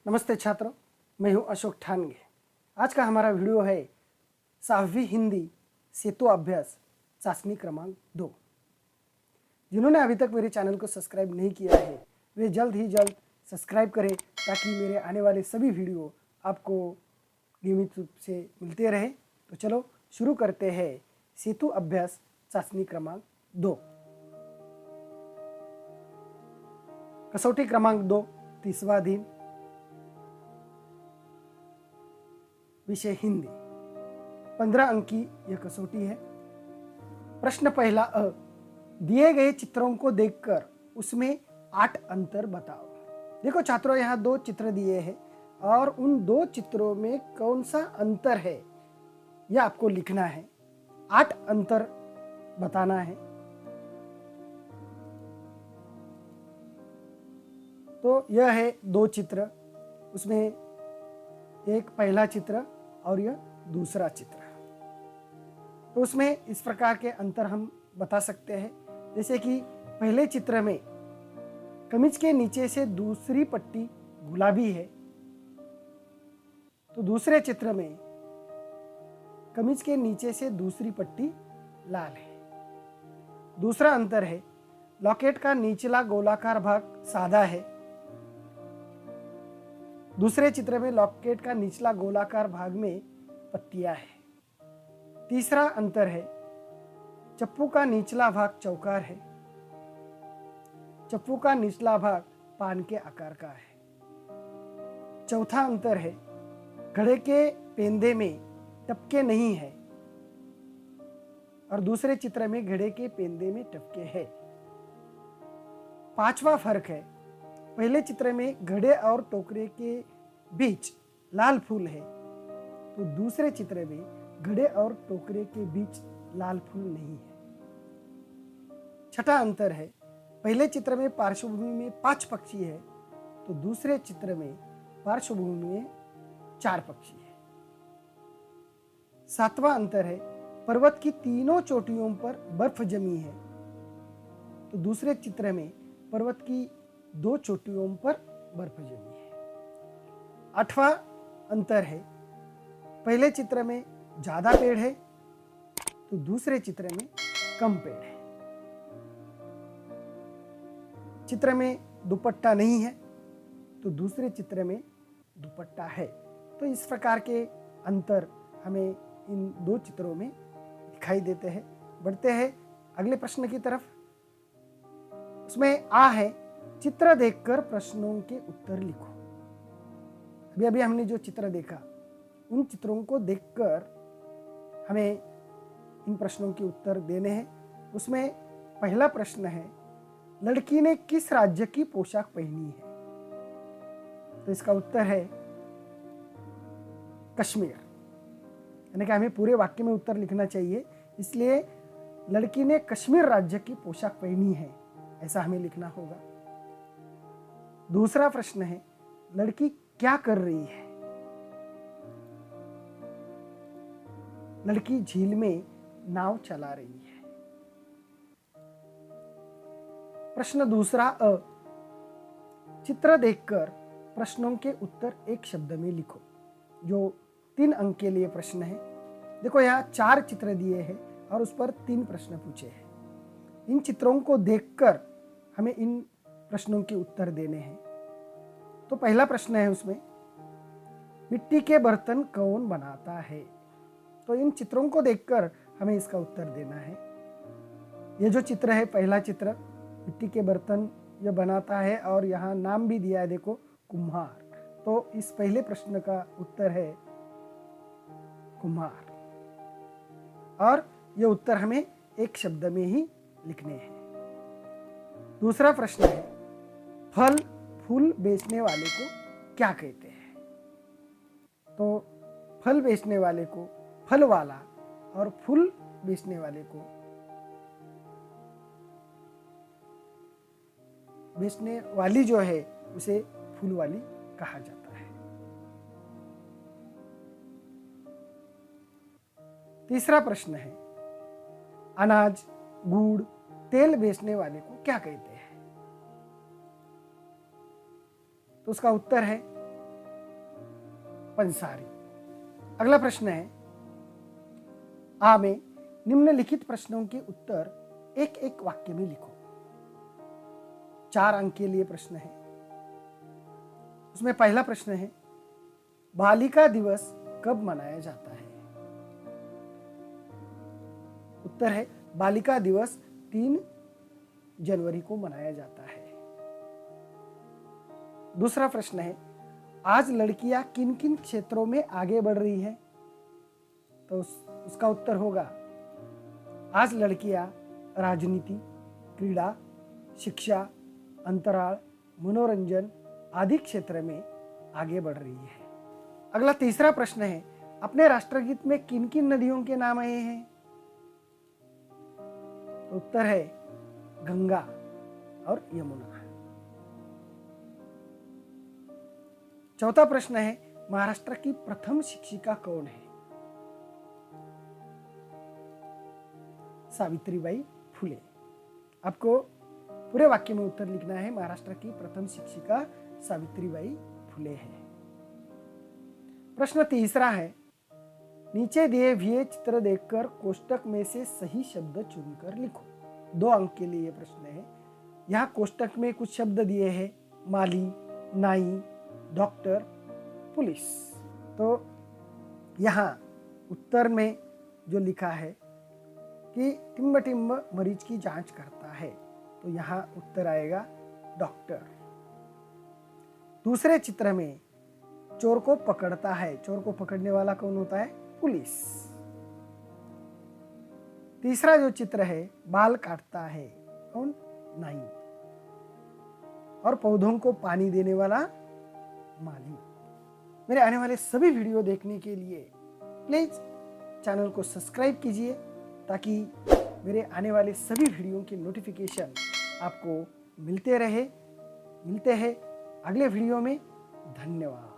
नमस्ते छात्रों, मैं हूं अशोक ठानगे। आज का हमारा वीडियो है 7वीं हिंदी सेतु अभ्यास चाशनी क्रमांक 2। जिन्होंने अभी तक मेरे चैनल को सब्सक्राइब नहीं किया है वे जल्द ही जल्द सब्सक्राइब करें ताकि मेरे आने वाले सभी वीडियो आपको नियमित रूप से मिलते रहे। तो चलो शुरू करते हैं सेतु अभ्यास चाशनी क्रमांक 2। कसौटी क्रमांक 2, 30वां दिन, विषय हिंदी। 15 अंक की यह कसौटी है। प्रश्न पहला अ, दिए गए चित्रों को देखकर उसमें 8 अंतर बताओ। देखो छात्रों, यहाँ 2 चित्र दिए हैं और उन 2 चित्रों में कौन सा अंतर है यह आपको लिखना है। 8 अंतर बताना है। तो यह है 2 चित्र, उसमें एक पहला चित्र और यह दूसरा चित्र। तो उसमें इस प्रकार के अंतर हम बता सकते हैं, जैसे कि पहले चित्र में कमीज के नीचे से दूसरी पट्टी गुलाबी है, तो दूसरे चित्र में कमीज के नीचे से दूसरी पट्टी लाल है। दूसरा अंतर है, लॉकेट का निचला गोलाकार भाग सादा है, दूसरे चित्र में लॉकेट का निचला गोलाकार भाग में पत्तियां हैं। तीसरा अंतर है, चप्पू का निचला भाग चौकार है, चप्पू का निचला भाग पान के आकार का है। चौथा अंतर है, घड़े के पेंदे में टपके नहीं है और दूसरे चित्र में घड़े के पेंदे में टपके है। पांचवा फर्क है, पहले चित्र में घड़े और टोकरे के बीच लाल फूल है, तो दूसरे चित्र में घड़े और टोकरे के बीच लाल फूल नहीं है। छठा अंतर है, पहले चित्र में पार्श्वभूमि में 5 पक्षी है, तो दूसरे चित्र में पार्श्वभूमि में 4 पक्षी है। सातवां अंतर है, पर्वत की तीनों चोटियों पर बर्फ जमी है, तो दूसरे चित्र में पर्वत की 2 चोटियों पर बर्फ जमी है। 8वां अंतर है, पहले चित्र में ज्यादा पेड़ है, तो दूसरे चित्र में कम पेड़ है। चित्र में दुपट्टा नहीं है, तो दूसरे चित्र में दुपट्टा है। तो इस प्रकार के अंतर हमें इन 2 चित्रों में दिखाई देते हैं। बढ़ते हैं अगले प्रश्न की तरफ। उसमें आ है, चित्र देखकर प्रश्नों के उत्तर लिखो। अभी हमने जो चित्र देखा, उन चित्रों को देखकर हमें इन प्रश्नों के उत्तर देने हैं। उसमें पहला प्रश्न है, लड़की ने किस राज्य की पोशाक पहनी है? तो इसका उत्तर है कश्मीर। यानी कि हमें पूरे वाक्य में उत्तर लिखना चाहिए, इसलिए लड़की ने कश्मीर राज्य की पोशाक पहनी है ऐसा हमें लिखना होगा। दूसरा प्रश्न है, लड़की क्या कर रही है? लड़की झील में नाव चला रही है। प्रश्न दूसरा अ, चित्र देखकर प्रश्नों के उत्तर एक शब्द में लिखो, जो 3 अंक के लिए प्रश्न है। देखो यहाँ 4 चित्र दिए हैं और उस पर 3 प्रश्न पूछे हैं। इन चित्रों को देखकर हमें इन प्रश्नों के उत्तर देने हैं। तो पहला प्रश्न है, उसमें मिट्टी के बर्तन कौन बनाता है? तो इन चित्रों को देखकर हमें इसका उत्तर देना है। ये जो चित्र है, पहला चित्र, मिट्टी के बर्तन यह बनाता है और यहाँ नाम भी दिया है, देखो, कुम्हार। तो इस पहले प्रश्न का उत्तर है कुम्हार, और ये उत्तर हमें एक शब्द में ही लिखने हैं। दूसरा प्रश्न है, फल फूल बेचने वाले को क्या कहते हैं? तो फल बेचने वाले को फल वाला और फूल बेचने वाले को बेचने वाली जो है उसे फूल वाली कहा जाता है। तीसरा प्रश्न है, अनाज गुड़ तेल बेचने वाले को क्या कहते हैं? तो उसका उत्तर है पंसारी। अगला प्रश्न है, आ में निम्नलिखित प्रश्नों के उत्तर एक एक वाक्य में लिखो। 4 अंक के लिए प्रश्न है। उसमें पहला प्रश्न है, बालिका दिवस कब मनाया जाता है? उत्तर है, बालिका दिवस 3 जनवरी को मनाया जाता है। दूसरा प्रश्न है, आज लड़कियां किन किन क्षेत्रों में आगे बढ़ रही हैं? तो उसका उत्तर होगा, आज लड़कियां राजनीति, क्रीड़ा, शिक्षा, अंतराल, मनोरंजन आदि क्षेत्र में आगे बढ़ रही है। अगला तीसरा प्रश्न है, अपने राष्ट्रगीत में किन किन नदियों के नाम आए हैं? तो उत्तर है गंगा और यमुना। चौथा प्रश्न है, महाराष्ट्र की प्रथम शिक्षिका कौन है? सावित्रीबाई फुले। आपको पूरे वाक्य में उत्तर लिखना है। महाराष्ट्र की प्रथम शिक्षिका सावित्रीबाई फुले है। प्रश्न तीसरा है, नीचे दिए हुए चित्र देखकर कोष्टक में से सही शब्द चुनकर लिखो। 2 अंक के लिए यह प्रश्न है। यहाँ कोष्टक में कुछ शब्द दिए हैं, माली, नाई, डॉक्टर, पुलिस। तो यहाँ उत्तर में जो लिखा है कि टिम्ब टिम्ब मरीज की जांच करता है, तो यहाँ उत्तर आएगा डॉक्टर। दूसरे चित्र में चोर को पकड़ता है, चोर को पकड़ने वाला कौन होता है? पुलिस। तीसरा जो चित्र है, बाल काटता है, कौन? नाई। और पौधों को पानी देने वाला माली। मेरे आने वाले सभी वीडियो देखने के लिए प्लीज चैनल को सब्सक्राइब कीजिए, ताकि मेरे आने वाले सभी वीडियो की नोटिफिकेशन आपको मिलते रहे। मिलते हैं अगले वीडियो में। धन्यवाद।